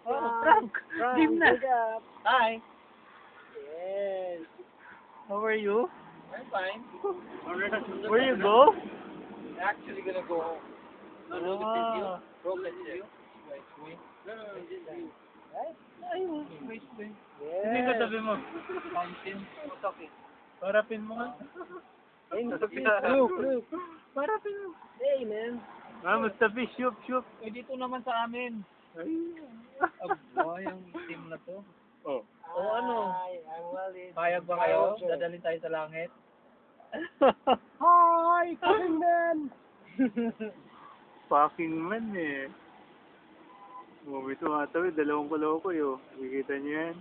Frank! Team na! Good job. Hi! Yes. How are you? I'm fine. Where you go? Actually gonna go home. No, no, this is you. Ah. Broken you. Wait, wait. No, no, this is you. Right? Ayun. Wait. Yes. Hindi ka tabi mo. Mountain. What's okay? Parapin mo nga. Hey, look. Parapin mo. Hey, man. Ah, Mustafi, shoot. Eh, dito naman sa amin. Ay. Aba, yung team na to. Oh. O ano? Payag ba kayo? Dadalhin tayo sa langit? Hi! Fucking man! Fucking man eh. Ito nga tawid, dalawang kaloko yun. Nakikita niyo yan?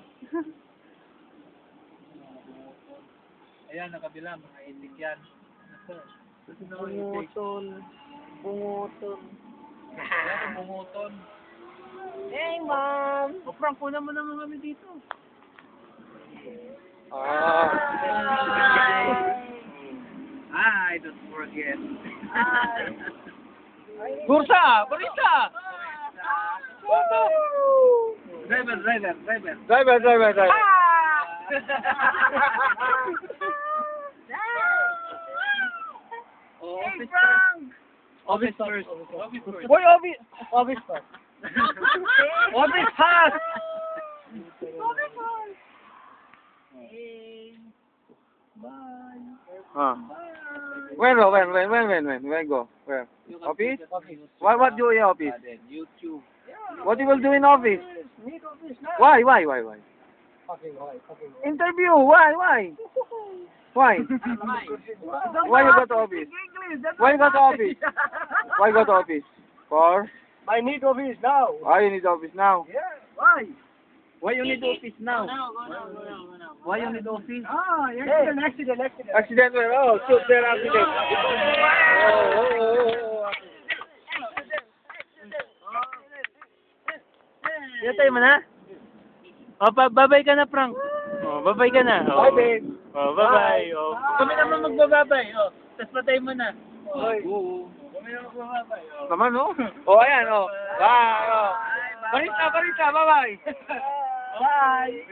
Ayan, nakabila, mga itik yan. Bunguton. Ayan, bunguton. Hey, Mom! O, Frank, una mo naman kami dito. Hi, don't forget. Bursa! Barista! Driver. Hey, Frank! Office first. Boy, office first. Office fast! When go? Where? Office? What do in office? YouTube. What you will do in office? Why? Interview. Why? Why you go to office? Why you go to office? For? I need office now. Why you need office now? Why? Why you need office now? Why you need office? Ah, accident. Accident where? Oh, shoot there accident. Yatay mo na? O, babay ka na, Frank. O, babay ka na. O. Bye, babe. O, babay. O. Kami naman magbababay. O, tapos patay mo na. Kami naman magbababay. O. Naman, no? Oh, ayan, oh. Bye, oh. Barista, bye-bye. Bye.